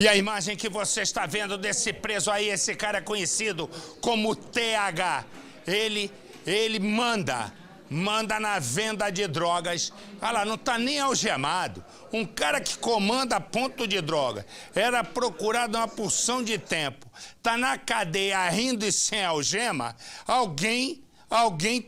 E a imagem que você está vendo desse preso aí, esse cara é conhecido como TH. Ele manda na venda de drogas. Olha lá, não está nem algemado. Um cara que comanda ponto de droga. Era procurado uma porção de tempo. Está na cadeia rindo e sem algema. Alguém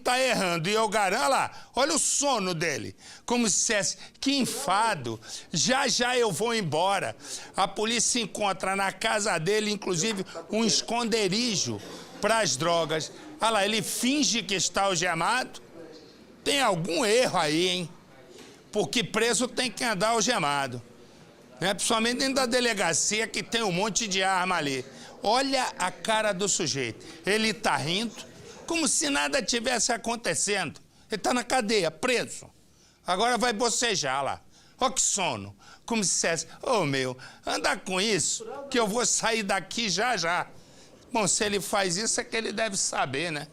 tá errando. E eu garanto, olha lá, olha o sono dele. Como se dissesse, que enfado, já eu vou embora. A polícia encontra na casa dele, inclusive, um esconderijo para as drogas. Olha lá, ele finge que está algemado. Tem algum erro aí, hein? Porque preso tem que andar algemado. Né? Principalmente dentro da delegacia, que tem um monte de arma ali. Olha a cara do sujeito. Ele tá rindo, como se nada tivesse acontecendo. Ele tá na cadeia, preso. Agora vai bocejar lá. Ó que sono. Como se dissesse, meu, anda com isso, que eu vou sair daqui já. Bom, se ele faz isso é que ele deve saber, né?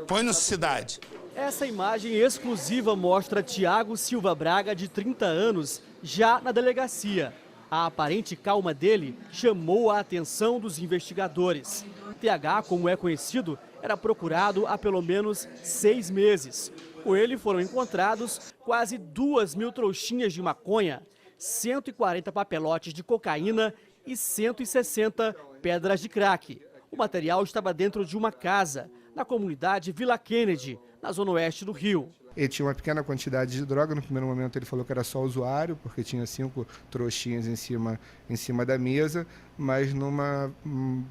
Põe no Cidade. Essa imagem exclusiva mostra Tiago Silva Braga, de 30 anos, já na delegacia. A aparente calma dele chamou a atenção dos investigadores. TH, como é conhecido, era procurado há pelo menos 6 meses. Com ele foram encontrados quase 2.000 trouxinhas de maconha, 140 papelotes de cocaína e 160 pedras de crack. O material estava dentro de uma casa, na comunidade Vila Kennedy, na zona oeste do Rio. Ele tinha uma pequena quantidade de droga. No primeiro momento ele falou que era só usuário, porque tinha 5 trouxinhas em cima da mesa, mas numa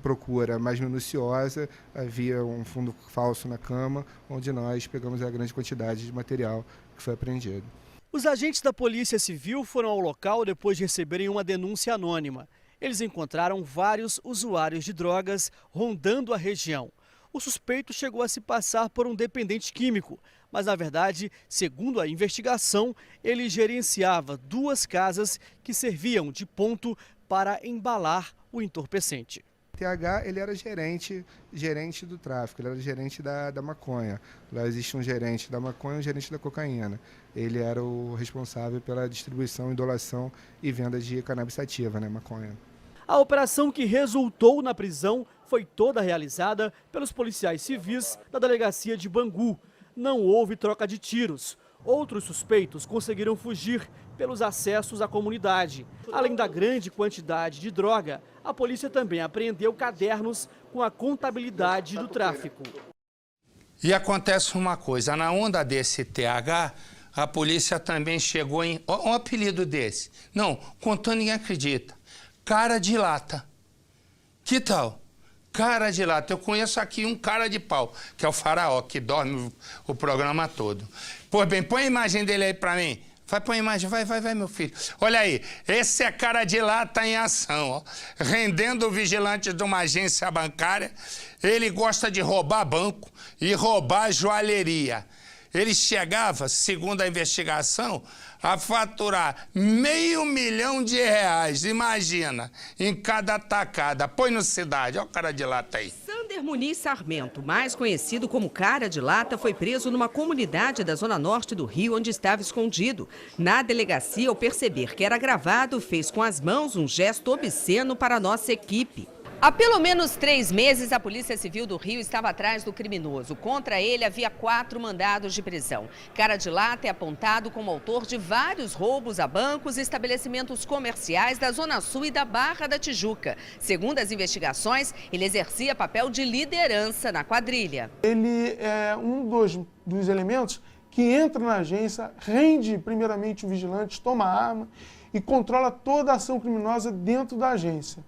procura mais minuciosa havia um fundo falso na cama, onde nós pegamos a grande quantidade de material que foi apreendido. Os agentes da Polícia Civil foram ao local depois de receberem uma denúncia anônima. Eles encontraram vários usuários de drogas rondando a região. O suspeito chegou a se passar por um dependente químico, mas na verdade, segundo a investigação, ele gerenciava 2 casas que serviam de ponto para embalar o entorpecente. TH, ele era gerente do tráfico, ele era gerente da maconha. Lá existe um gerente da maconha e um gerente da cocaína. Ele era o responsável pela distribuição, idolação e venda de cannabis sativa, né, maconha. A operação que resultou na prisão foi toda realizada pelos policiais civis da delegacia de Bangu. Não houve troca de tiros. Outros suspeitos conseguiram fugir pelos acessos à comunidade. Além da grande quantidade de droga, a polícia também apreendeu cadernos com a contabilidade do tráfico. E acontece uma coisa, na onda desse TH, a polícia também chegou em... um apelido desse. Não, contando ninguém acredita. Cara de lata. Que tal? Cara de lata. Eu conheço aqui um cara de pau, que é o Faraó, que dorme o programa todo. Pois bem, põe a imagem dele aí pra mim. Vai, põe a imagem, vai, meu filho. Olha aí, esse é cara de lata em ação, ó. Rendendo o vigilante de uma agência bancária. Ele gosta de roubar banco e roubar joalheria. Ele chegava, segundo a investigação, a faturar R$500 mil, imagina, em cada tacada. Põe no Cidade, olha o cara de lata aí. Sander Muniz Sarmento, mais conhecido como Cara de Lata, foi preso numa comunidade da zona norte do Rio, onde estava escondido. Na delegacia, ao perceber que era gravado, fez com as mãos um gesto obsceno para a nossa equipe. Há pelo menos 3 meses, a Polícia Civil do Rio estava atrás do criminoso. Contra ele, havia 4 mandados de prisão. Cara de Lata é apontado como autor de vários roubos a bancos e estabelecimentos comerciais da Zona Sul e da Barra da Tijuca. Segundo as investigações, ele exercia papel de liderança na quadrilha. Ele é um dos elementos que entra na agência, rende primeiramente o vigilante, toma a arma e controla toda a ação criminosa dentro da agência.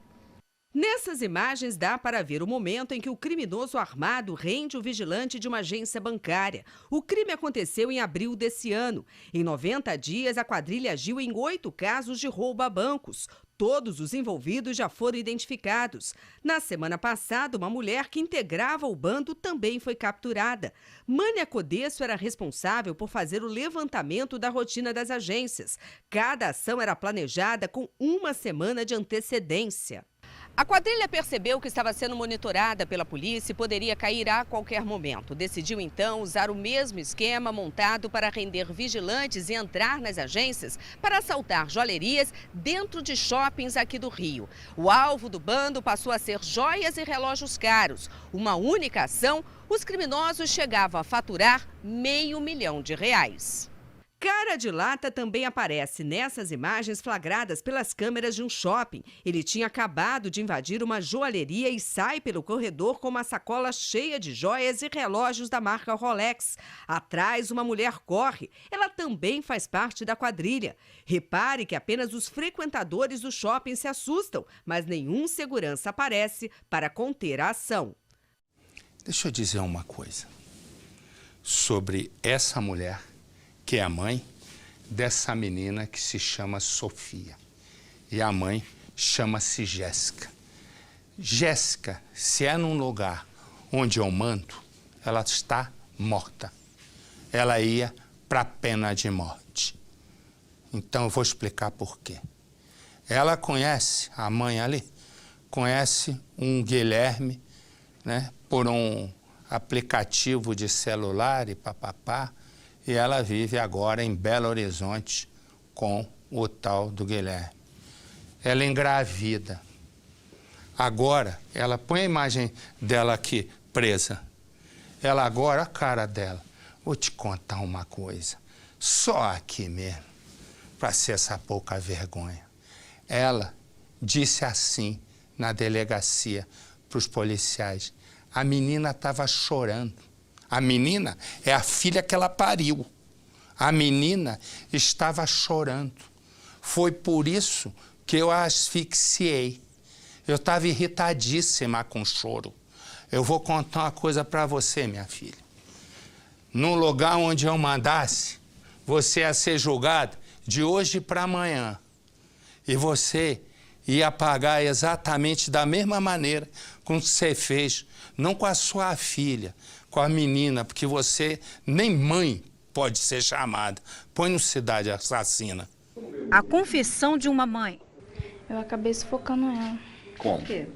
Nessas imagens dá para ver o momento em que o criminoso armado rende o vigilante de uma agência bancária. O crime aconteceu em abril desse ano. Em 90 dias, a quadrilha agiu em 8 casos de roubo a bancos. Todos os envolvidos já foram identificados. Na semana passada, uma mulher que integrava o bando também foi capturada. Mânia Codesso era responsável por fazer o levantamento da rotina das agências. Cada ação era planejada com 1 semana de antecedência. A quadrilha percebeu que estava sendo monitorada pela polícia e poderia cair a qualquer momento. Decidiu então usar o mesmo esquema montado para render vigilantes e entrar nas agências para assaltar joalherias dentro de shoppings aqui do Rio. O alvo do bando passou a ser joias e relógios caros. Uma única ação, os criminosos chegavam a faturar R$500 mil. Cara de lata também aparece nessas imagens flagradas pelas câmeras de um shopping. Ele tinha acabado de invadir uma joalheria e sai pelo corredor com uma sacola cheia de joias e relógios da marca Rolex. Atrás, uma mulher corre. Ela também faz parte da quadrilha. Repare que apenas os frequentadores do shopping se assustam, mas nenhum segurança aparece para conter a ação. Deixa eu dizer uma coisa sobre essa mulher, que é a mãe dessa menina que se chama Sofia. E a mãe chama-se Jéssica. Jéssica, se é num lugar onde eu mando, ela está morta. Ela ia para a pena de morte. Então eu vou explicar por quê. Ela conhece, a mãe ali, conhece um Guilherme, né, por um aplicativo de celular e papapá. E ela vive agora em Belo Horizonte com o tal do Guilherme. Ela engravida. Agora, ela põe a imagem dela aqui, presa. Ela agora, a cara dela. Vou te contar uma coisa. Só aqui mesmo, para ser essa pouca vergonha. Ela disse assim na delegacia para os policiais. A menina estava chorando. A menina é a filha que ela pariu. A menina estava chorando. Foi por isso que eu a asfixiei. Eu estava irritadíssima com o choro. Eu vou contar uma coisa para você, minha filha. No lugar onde eu mandasse, você ia ser julgado de hoje para amanhã. E você ia pagar exatamente da mesma maneira como você fez, não com a sua filha, com a menina, porque você nem mãe pode ser chamada. Põe no Cidade Assassina. A confissão de uma mãe. Eu acabei sufocando ela. Como? Por quê?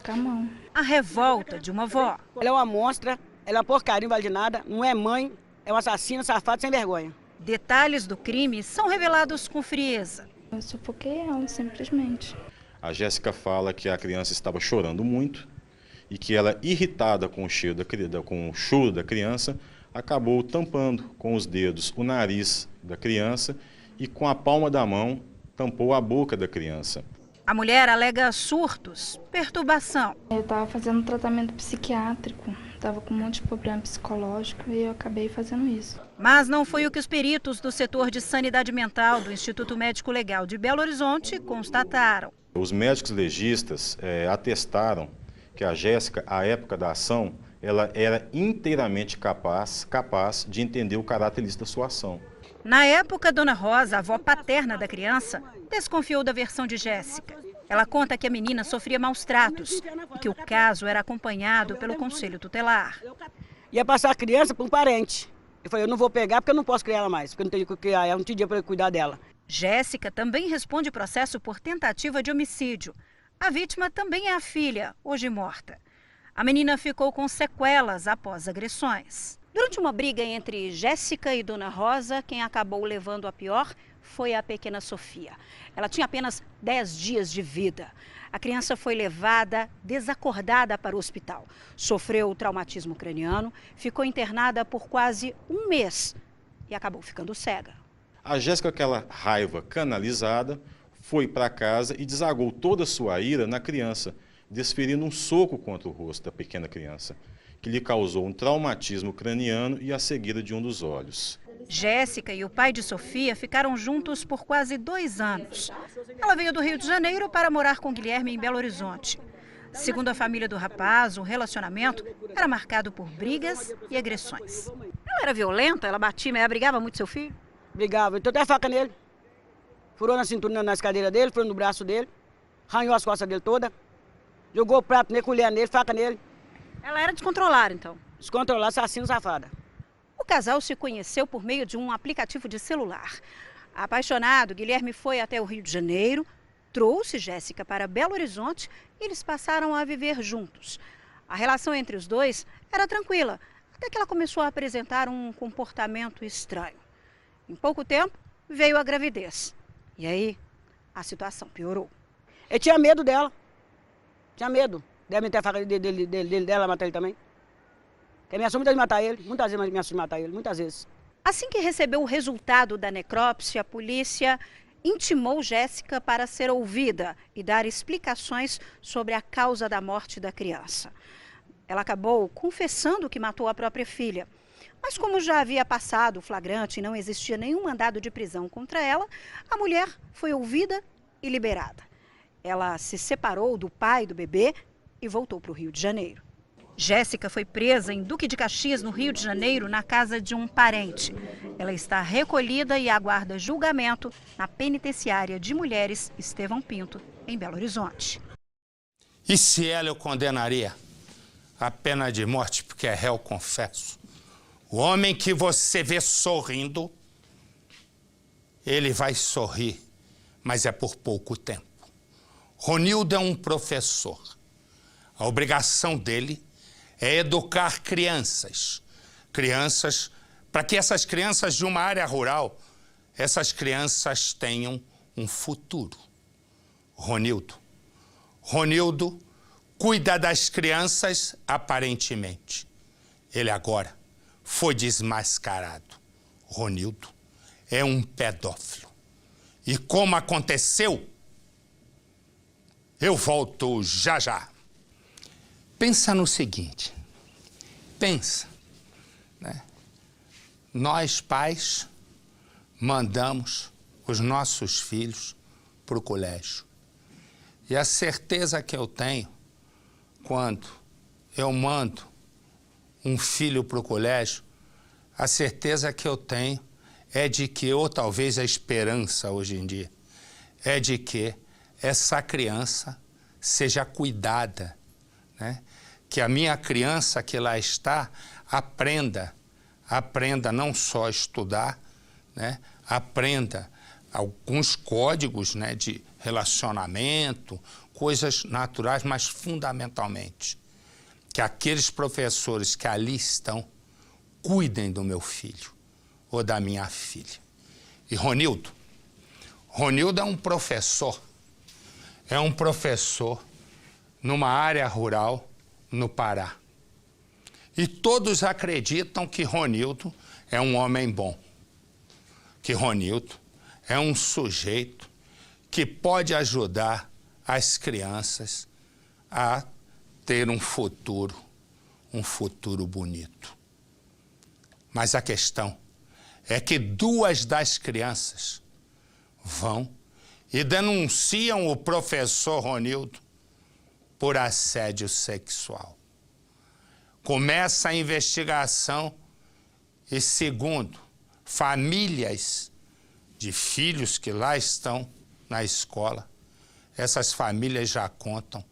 Com a mão. A revolta de uma avó. Ela é uma monstra, ela é uma porcaria invalidada, não é mãe, é um assassino, safado, sem vergonha. Detalhes do crime são revelados com frieza. Eu sufoquei ela, simplesmente. A Jéssica fala que a criança estava chorando muito e que ela, irritada com o choro da criança, acabou tampando com os dedos o nariz da criança e com a palma da mão tampou a boca da criança. A mulher alega surtos, perturbação. Eu estava fazendo tratamento psiquiátrico, estava com um monte de problema psicológico e eu acabei fazendo isso. Mas não foi o que os peritos do setor de sanidade mental do Instituto Médico Legal de Belo Horizonte constataram. Os médicos legistas atestaram que a Jéssica, à época da ação, ela era inteiramente capaz de entender o caráter ilícito da sua ação. Na época, Dona Rosa, a avó paterna da criança, desconfiou da versão de Jéssica. Ela conta que a menina sofria maus tratos e que o caso era acompanhado pelo Conselho Tutelar. Ia passar a criança para um parente. Eu falei, eu não vou pegar porque eu não posso criar ela mais, porque eu não tenho que criar ela, não tinha dinheiro para cuidar dela. Jéssica também responde processo por tentativa de homicídio. A vítima também é a filha, hoje morta. A menina ficou com sequelas após agressões. Durante uma briga entre Jéssica e Dona Rosa, quem acabou levando a pior foi a pequena Sofia. Ela tinha apenas 10 dias de vida. A criança foi levada desacordada para o hospital. Sofreu traumatismo craniano, ficou internada por quase um mês e acabou ficando cega. A Jéssica, aquela raiva canalizada, foi para casa e desagou toda a sua ira na criança, desferindo um soco contra o rosto da pequena criança, que lhe causou um traumatismo craniano e a cegueira de um dos olhos. Jéssica e o pai de Sofia ficaram juntos por quase 2 anos. Ela veio do Rio de Janeiro para morar com Guilherme em Belo Horizonte. Segundo a família do rapaz, o relacionamento era marcado por brigas e agressões. Ela era violenta? Ela batia, ela brigava muito seu filho? Brigava, então até a faca nele. Furou na cintura, nas cadeiras dele, furou no braço dele, arranhou as costas dele toda, jogou prato nele, colher nele, faca nele. Ela era descontrolada, então? Descontrolada, assassino, safada. O casal se conheceu por meio de um aplicativo de celular. Apaixonado, Guilherme foi até o Rio de Janeiro, trouxe Jéssica para Belo Horizonte e eles passaram a viver juntos. A relação entre os dois era tranquila, até que ela começou a apresentar um comportamento estranho. Em pouco tempo, veio a gravidez. E aí, a situação piorou. Eu tinha medo dela. Tinha medo. Deve meter a faca dela, matar ele também. Porque ameaçou muitas vezes matar ele. Muitas vezes ameaçou de matar ele, muitas vezes. Assim que recebeu o resultado da necrópsia, a polícia intimou Jéssica para ser ouvida e dar explicações sobre a causa da morte da criança. Ela acabou confessando que matou a própria filha. Mas como já havia passado o flagrante e não existia nenhum mandado de prisão contra ela, a mulher foi ouvida e liberada. Ela se separou do pai do bebê e voltou para o Rio de Janeiro. Jéssica foi presa em Duque de Caxias, no Rio de Janeiro, na casa de um parente. Ela está recolhida e aguarda julgamento na penitenciária de mulheres Estevão Pinto, em Belo Horizonte. E se ela eu condenaria a pena de morte, porque é réu confesso. O homem que você vê sorrindo, ele vai sorrir, mas é por pouco tempo. Ronildo é um professor. A obrigação dele é educar crianças. Crianças, para que essas crianças de uma área rural, essas crianças tenham um futuro. Ronildo cuida das crianças aparentemente. Ele agora foi desmascarado. Ronildo é um pedófilo. E como aconteceu, eu volto já já. Pensa no seguinte, né? Nós, pais, mandamos os nossos filhos para o colégio. E a certeza que eu tenho, quando eu mando um filho para o colégio, a certeza que eu tenho é de que, ou talvez a esperança hoje em dia, é de que essa criança seja cuidada, né? Que a minha criança que lá está aprenda não só a estudar, né? Aprenda alguns códigos, né, de relacionamento, coisas naturais, mas fundamentalmente que aqueles professores que ali estão cuidem do meu filho ou da minha filha. E Ronildo é um professor numa área rural no Pará. E todos acreditam que Ronildo é um homem bom, que Ronildo é um sujeito que pode ajudar as crianças a ter um futuro bonito. Mas a questão é que 2 das crianças vão e denunciam o professor Ronildo por assédio sexual. Começa a investigação e, segundo famílias de filhos que lá estão na escola, essas famílias já contam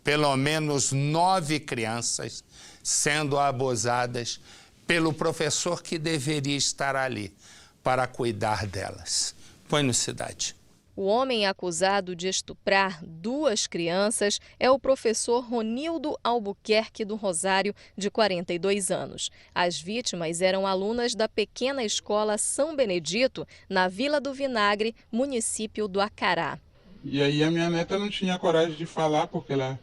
pelo menos 9 crianças sendo abusadas pelo professor que deveria estar ali para cuidar delas. Põe no Cidade. O homem acusado de estuprar 2 crianças é o professor Ronildo Albuquerque do Rosário, de 42 anos. As vítimas eram alunas da pequena escola São Benedito, na Vila do Vinagre, município do Acará. E aí a minha neta não tinha coragem de falar, porque ela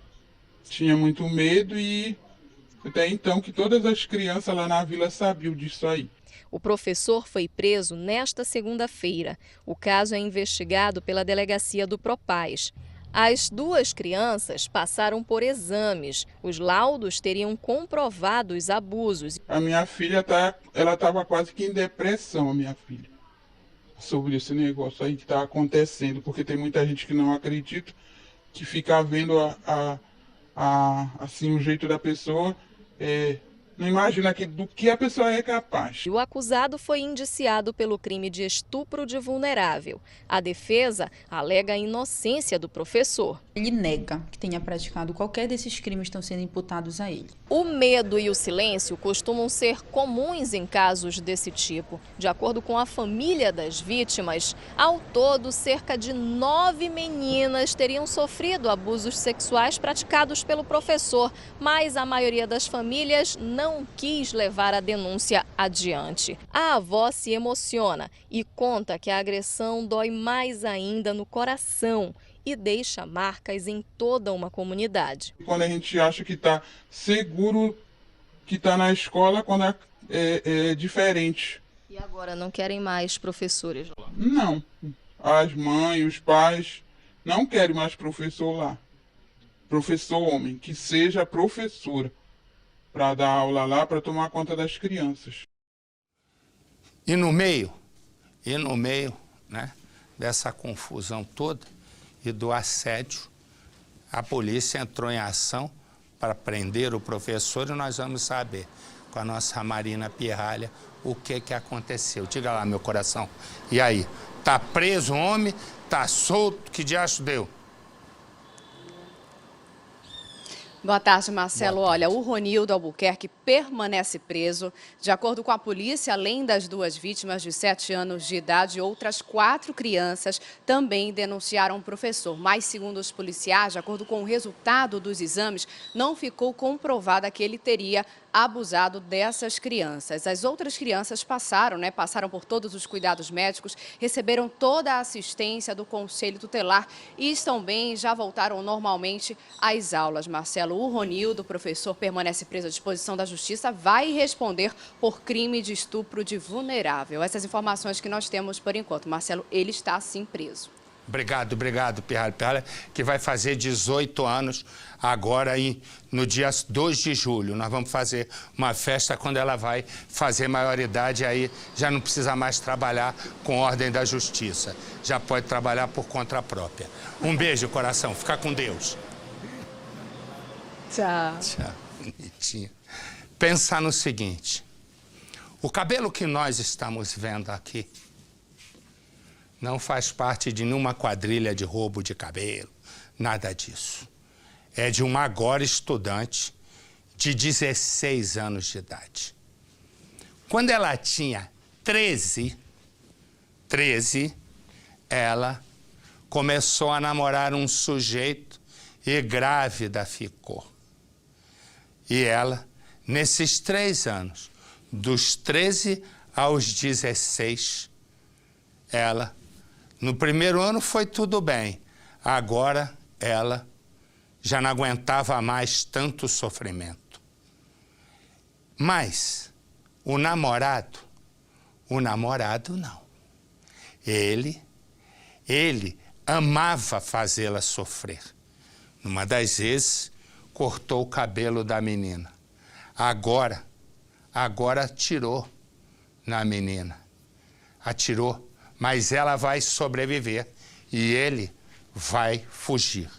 tinha muito medo, e até então que todas as crianças lá na vila sabiam disso aí. O professor foi preso nesta segunda-feira. O caso é investigado pela delegacia do Propaz. As 2 crianças passaram por exames. Os laudos teriam comprovado os abusos. A minha filha ela estava quase que em depressão, a minha filha, sobre esse negócio aí que está acontecendo, porque tem muita gente que não acredita, que fica vendo assim o jeito da pessoa não imagina do que a pessoa é capaz. O acusado foi indiciado pelo crime de estupro de vulnerável. A defesa alega a inocência do professor. Ele nega que tenha praticado qualquer desses crimes que estão sendo imputados a ele. O medo e o silêncio costumam ser comuns em casos desse tipo. De acordo com a família das vítimas, ao todo, cerca de 9 meninas teriam sofrido abusos sexuais praticados pelo professor, mas a maioria das famílias não quis levar a denúncia adiante. A avó se emociona e conta que a agressão dói mais ainda no coração e deixa marcas em toda uma comunidade. Quando a gente acha que está seguro, que está na escola, quando é diferente. E agora não querem mais professores lá? Não. As mães, os pais não querem mais professor lá. Professor homem, que seja professora, para dar aula lá, para tomar conta das crianças. E no meio, né, dessa confusão toda e do assédio, a polícia entrou em ação para prender o professor e nós vamos saber, com a nossa Marina Pirralha, o que aconteceu. Diga lá, meu coração. E aí? Tá preso o homem? Tá solto? Que diacho deu? Boa tarde, Marcelo. Olha, o Ronildo Albuquerque permanece preso. De acordo com a polícia, além das 2 vítimas de 7 anos de idade, outras 4 crianças também denunciaram o professor. Mas, segundo os policiais, de acordo com o resultado dos exames, não ficou comprovada que ele teria abusado dessas crianças. As outras crianças passaram por todos os cuidados médicos, receberam toda a assistência do Conselho Tutelar e estão bem, já voltaram normalmente às aulas. Marcelo, o Ronildo, professor, permanece preso à disposição da Justiça, vai responder por crime de estupro de vulnerável. Essas informações que nós temos por enquanto. Marcelo, ele está sim preso. Obrigado, Pirralha. Pirralha, que vai fazer 18 anos agora aí no dia 2 de julho. Nós vamos fazer uma festa quando ela vai fazer maioridade, aí já não precisa mais trabalhar com ordem da justiça. Já pode trabalhar por conta própria. Um beijo, coração. Fica com Deus. Tchau. Tchau, bonitinho. Pensar no seguinte, o cabelo que nós estamos vendo aqui não faz parte de nenhuma quadrilha de roubo de cabelo, nada disso. É de uma agora estudante de 16 anos de idade. Quando ela tinha 13, ela começou a namorar um sujeito e grávida ficou. E ela, nesses 3 anos, dos 13 aos 16, ela, no primeiro ano foi tudo bem, agora ela já não aguentava mais tanto sofrimento. Mas o namorado não. Ele amava fazê-la sofrer. Numa das vezes, cortou o cabelo da menina. Agora atirou na menina. Atirou, mas ela vai sobreviver e ele vai fugir.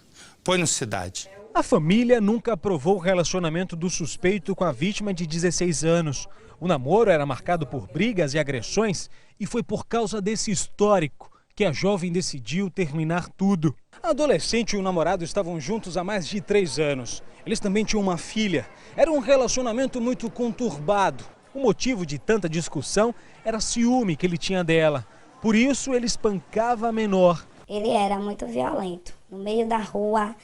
Põe no Cidade. A família nunca aprovou o relacionamento do suspeito com a vítima de 16 anos. O namoro era marcado por brigas e agressões e foi por causa desse histórico que a jovem decidiu terminar tudo. A adolescente e o namorado estavam juntos há mais de 3 anos. Eles também tinham uma filha. Era um relacionamento muito conturbado. O motivo de tanta discussão era ciúme que ele tinha dela. Por isso, ele espancava a menor. Ele era muito violento. No meio da rua,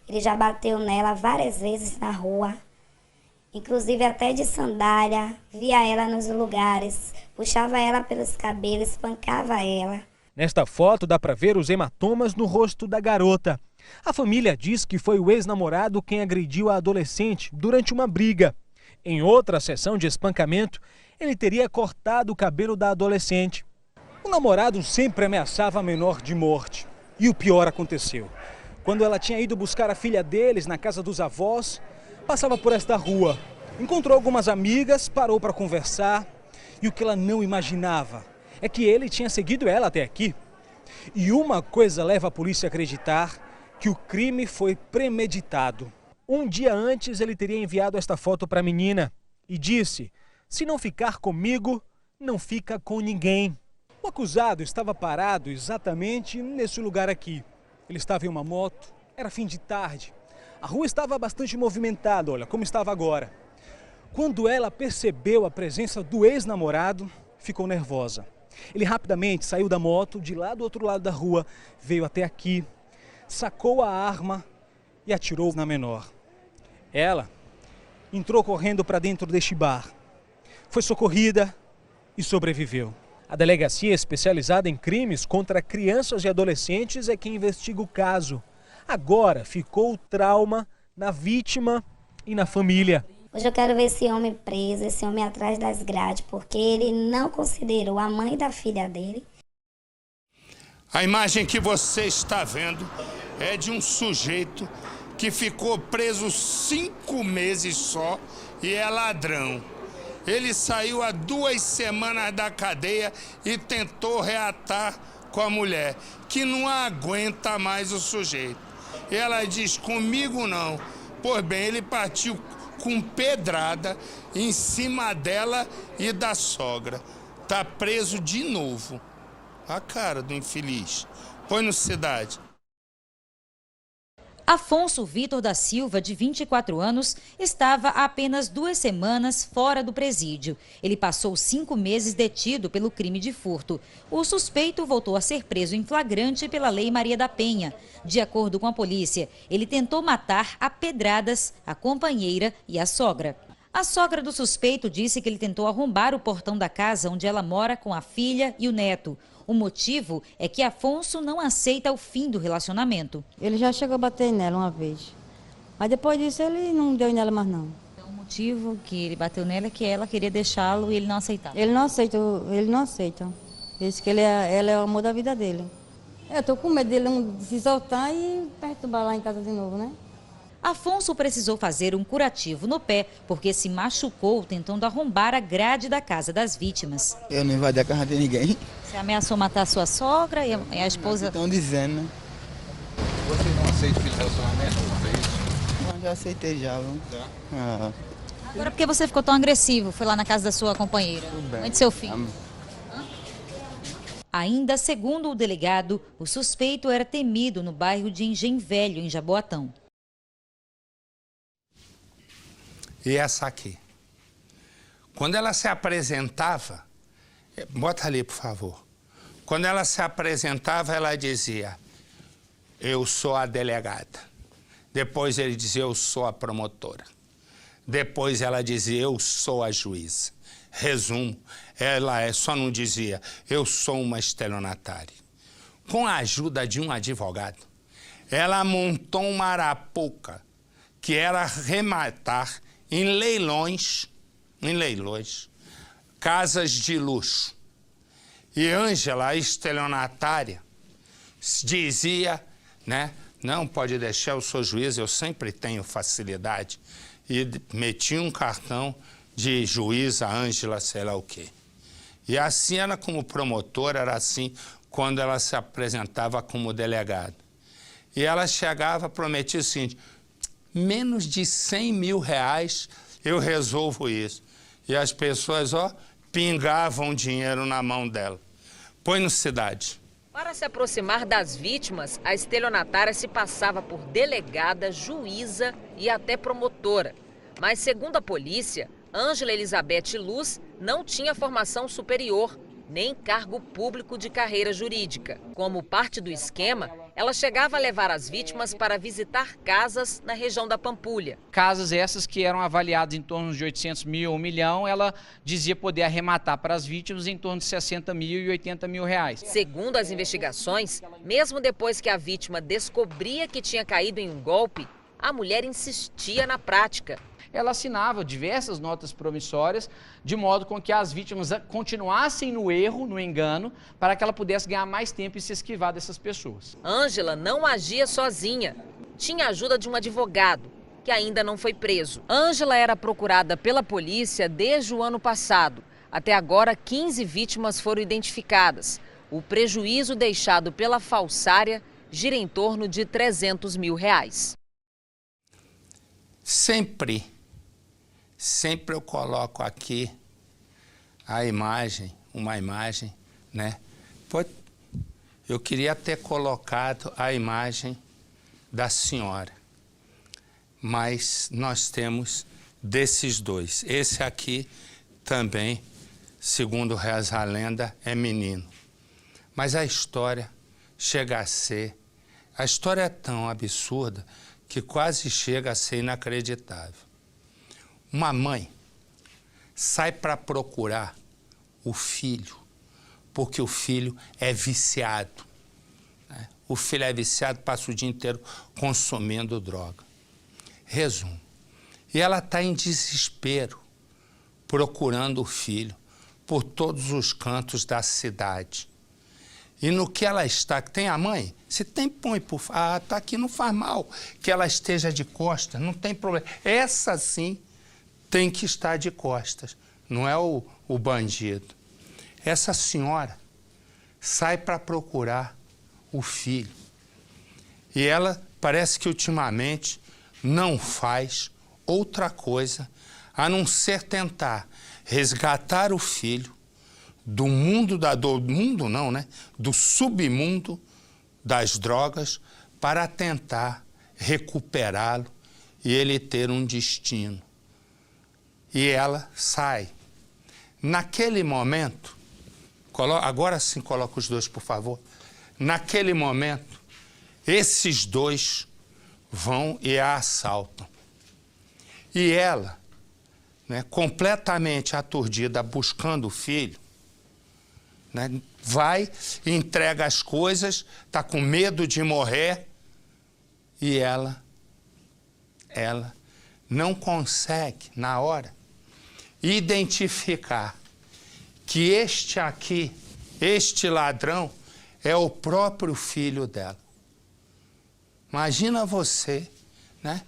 ele já bateu nela várias vezes na rua. Inclusive até de sandália, via ela nos lugares, puxava ela pelos cabelos, espancava ela. Nesta foto dá para ver os hematomas no rosto da garota. A família diz que foi o ex-namorado quem agrediu a adolescente durante uma briga. Em outra sessão de espancamento, ele teria cortado o cabelo da adolescente. O namorado sempre ameaçava a menor de morte. E o pior aconteceu. Quando ela tinha ido buscar a filha deles na casa dos avós, passava por esta rua. Encontrou algumas amigas, parou para conversar. E o que ela não imaginava é que ele tinha seguido ela até aqui. E uma coisa leva a polícia a acreditar que o crime foi premeditado. Um dia antes, ele teria enviado esta foto para a menina. e disse: "Se não ficar comigo, não fica com ninguém". O acusado estava parado exatamente nesse lugar aqui. Ele estava em uma moto, era fim de tarde. A rua estava bastante movimentada, olha como estava agora. Quando ela percebeu a presença do ex-namorado, ficou nervosa. Ele rapidamente saiu da moto, de lá do outro lado da rua, veio até aqui, sacou a arma e atirou na menor. Ela entrou correndo para dentro deste bar. Foi socorrida e sobreviveu. A delegacia especializada em crimes contra crianças e adolescentes é quem investiga o caso. Agora ficou o trauma na vítima e na família. Hoje eu quero ver esse homem preso, esse homem atrás das grades, porque ele não considerou a mãe da filha dele. A imagem que você está vendo é de um sujeito que ficou preso 5 meses só e é ladrão. Ele saiu há 2 semanas da cadeia e tentou reatar com a mulher, que não aguenta mais o sujeito. E ela diz: comigo não. Pois bem, ele partiu com pedrada em cima dela e da sogra. Tá preso de novo. A cara do infeliz. Põe no Cidade. Afonso Vitor da Silva, de 24 anos, estava há apenas 2 semanas fora do presídio. Ele passou 5 meses detido pelo crime de furto. O suspeito voltou a ser preso em flagrante pela Lei Maria da Penha. De acordo com a polícia, ele tentou matar a pedradas a companheira e a sogra. A sogra do suspeito disse que ele tentou arrombar o portão da casa onde ela mora com a filha e o neto. O motivo é que Afonso não aceita o fim do relacionamento. Ele já chegou a bater nela uma vez, mas depois disso ele não deu nela mais não. Então, o motivo que ele bateu nela é que ela queria deixá-lo e ele não aceitava. Ele não aceita. Ele disse que ela é o amor da vida dele. Eu tô com medo dele se soltar e perturbar lá em casa de novo, né? Afonso precisou fazer um curativo no pé porque se machucou tentando arrombar a grade da casa das vítimas. Eu não invadi a casa de ninguém. Você ameaçou matar a sua sogra e a esposa... Estão dizendo, né? Você não aceita o relacionamento? Eu já aceitei já, viu? Tá. Ah. Agora por que você ficou tão agressivo? Foi lá na casa da sua companheira, mãe de seu filho. Ainda segundo o delegado, o suspeito era temido no bairro de Engenho Velho, em Jaboatão. E essa aqui. Quando ela se apresentava, bota ali, por favor. Quando ela se apresentava, ela dizia: eu sou a delegada. Depois ele dizia: eu sou a promotora. Depois ela dizia: eu sou a juíza. Resumo, ela só não dizia: eu sou uma estelionatária. Com a ajuda de um advogado, ela montou uma arapuca que era arrematar em leilões, casas de luxo. E Ângela, a estelionatária, dizia, né, não, pode deixar, eu sou juiz, eu sempre tenho facilidade. E metia um cartão de juíza Ângela, sei lá o quê. E assim ela, como promotora, era assim quando ela se apresentava como delegada. E ela chegava, prometia o seguinte: menos de 100 mil reais eu resolvo isso. E as pessoas, ó, pingavam dinheiro na mão dela. Põe no Cidade. Para se aproximar das vítimas, a estelionatária se passava por delegada, juíza e até promotora. Mas, segundo a polícia, Ângela Elizabeth Luz não tinha formação superior, nem cargo público de carreira jurídica. Como parte do esquema, ela chegava a levar as vítimas para visitar casas na região da Pampulha. Casas essas que eram avaliadas em torno de 800 mil ou 1 milhão, ela dizia poder arrematar para as vítimas em torno de 60 mil e 80 mil reais. Segundo as investigações, mesmo depois que a vítima descobria que tinha caído em um golpe, a mulher insistia na prática. Ela assinava diversas notas promissórias, de modo com que as vítimas continuassem no erro, no engano, para que ela pudesse ganhar mais tempo e se esquivar dessas pessoas. Ângela não agia sozinha. Tinha a ajuda de um advogado, que ainda não foi preso. Ângela era procurada pela polícia desde o ano passado. Até agora, 15 vítimas foram identificadas. O prejuízo deixado pela falsária gira em torno de 300 mil reais. Sempre sempre eu coloco aqui a imagem, uma imagem, né? Eu queria ter colocado a imagem da senhora, mas nós temos desses dois. Esse aqui também, segundo reza a lenda, é menino. Mas a história chega a ser... A história é tão absurda que quase chega a ser inacreditável. Uma mãe sai para procurar o filho, porque o filho é viciado. Né? O filho é viciado, passa o dia inteiro consumindo droga. Resumo. E ela está em desespero, procurando o filho por todos os cantos da cidade. E no que ela está, tem a mãe? Se tem, põe por... Ah, tá aqui, não faz mal que ela esteja de costas, não tem problema. Essa sim tem que estar de costas, não é o bandido. Essa senhora sai para procurar o filho. E ela parece que ultimamente não faz outra coisa a não ser tentar resgatar o filho do mundo do submundo das drogas para tentar recuperá-lo e ele ter um destino. E ela sai. Naquele momento, agora sim coloca os dois, por favor. Naquele momento, esses dois vão e a assaltam. E ela, né, completamente aturdida, buscando o filho, né, vai, entrega as coisas, está com medo de morrer, e ela não consegue, na hora, identificar que este ladrão, é o próprio filho dela. Imagina você, né?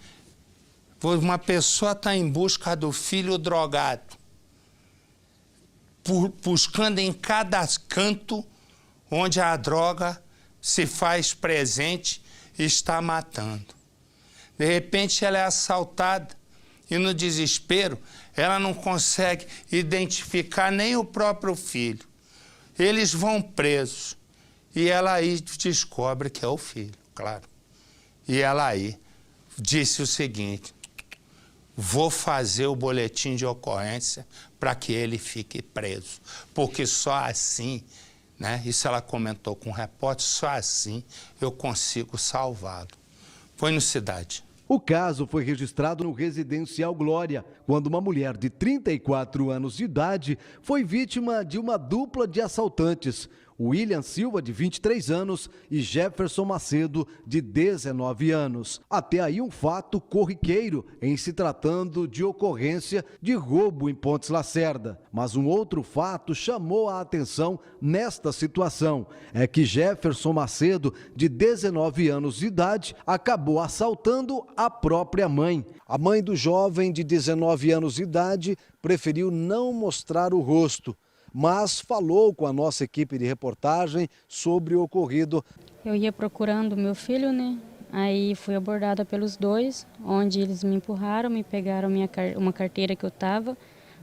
Uma pessoa está em busca do filho drogado, buscando em cada canto onde a droga se faz presente e está matando. De repente ela é assaltada e no desespero ela não consegue identificar nem o próprio filho. Eles vão presos e ela aí descobre que é o filho, claro. E ela aí disse o seguinte: vou fazer o boletim de ocorrência para que ele fique preso, porque só assim, né, isso ela comentou com o repórter, só assim eu consigo salvá-lo. Foi no Cidade. O caso foi registrado no Residencial Glória, quando uma mulher de 34 anos de idade foi vítima de uma dupla de assaltantes. William Silva, de 23 anos, e Jefferson Macedo, de 19 anos. Até aí um fato corriqueiro em se tratando de ocorrência de roubo em Pontes Lacerda. Mas um outro fato chamou a atenção nesta situação. É que Jefferson Macedo, de 19 anos de idade, acabou assaltando a própria mãe. A mãe do jovem de 19 anos de idade preferiu não mostrar o rosto, mas falou com a nossa equipe de reportagem sobre o ocorrido. Eu ia procurando meu filho, né? Aí fui abordada pelos dois, onde eles me empurraram, me pegaram uma carteira que eu tava,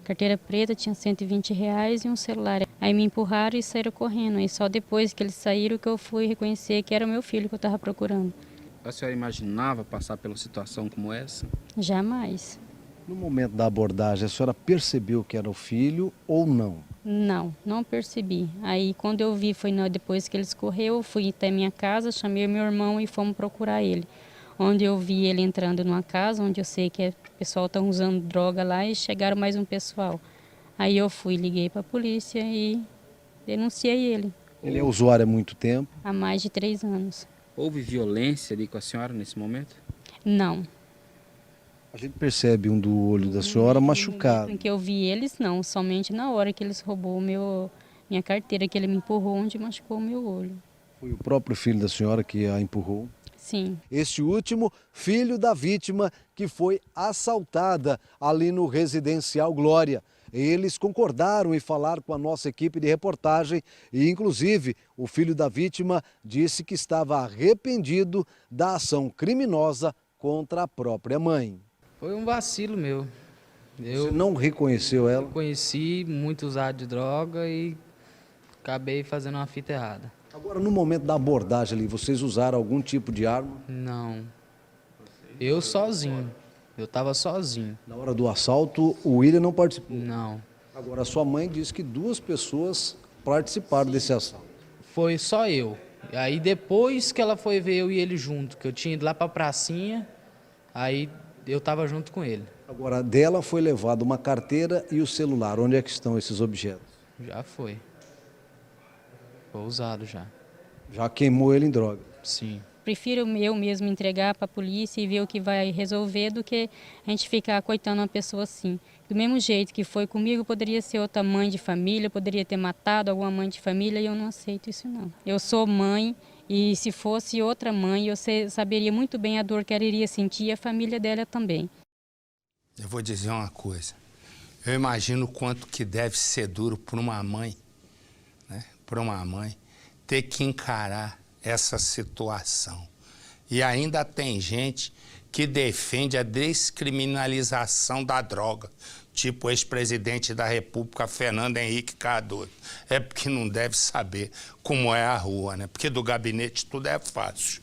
carteira preta, tinha R$120 e um celular. Aí me empurraram e saíram correndo. E só depois que eles saíram que eu fui reconhecer que era o meu filho que eu estava procurando. A senhora imaginava passar pela situação como essa? Jamais. No momento da abordagem, a senhora percebeu que era o filho ou não? Não percebi. Aí quando eu vi, foi depois que ele escorreu, fui até minha casa, chamei meu irmão e fomos procurar ele. Onde eu vi ele entrando numa casa, onde eu sei que o pessoal está usando droga lá, e chegaram mais um pessoal. Aí eu fui, liguei para a polícia e denunciei ele. Ele é usuário há muito tempo? Há mais de 3 anos. Houve violência ali com a senhora nesse momento? Não. A gente percebe um do olho da senhora machucado. Em que eu vi eles, não. Somente na hora que eles roubou minha carteira, que ele me empurrou, onde machucou o meu olho. Foi o próprio filho da senhora que a empurrou? Sim. Este último, filho da vítima que foi assaltada ali no Residencial Glória. Eles concordaram em falar com a nossa equipe de reportagem e, inclusive, o filho da vítima disse que estava arrependido da ação criminosa contra a própria mãe. Foi um vacilo meu. Eu Você não reconheceu ela? conheci muito usado de droga e acabei fazendo uma fita errada. Agora, no momento da abordagem ali, vocês usaram algum tipo de arma? Não. Eu sozinho. Eu estava sozinho. Na hora do assalto, o William não participou? Não. Agora, a sua mãe disse que 2 pessoas participaram desse assalto. Foi só eu. E aí depois que ela foi ver eu e ele junto, que eu tinha ido lá pra pracinha, aí eu tava junto com ele. Agora, dela foi levado uma carteira e o celular. Onde é que estão esses objetos? Já foi. Foi usado já. Já queimou ele em droga? Sim. Prefiro eu mesmo entregar para a polícia e ver o que vai resolver do que a gente ficar coitando uma pessoa assim. Do mesmo jeito que foi comigo, poderia ser outra mãe de família, poderia ter matado alguma mãe de família e eu não aceito isso não. Eu sou mãe e se fosse outra mãe, eu saberia muito bem a dor que ela iria sentir e a família dela também. Eu vou dizer uma coisa. Eu imagino o quanto que deve ser duro para uma mãe, né? Para uma mãe ter que encarar essa situação. E ainda tem gente que defende a descriminalização da droga, tipo o ex-presidente da República, Fernando Henrique Cardoso. É porque não deve saber como é a rua, né? Porque do gabinete tudo é fácil.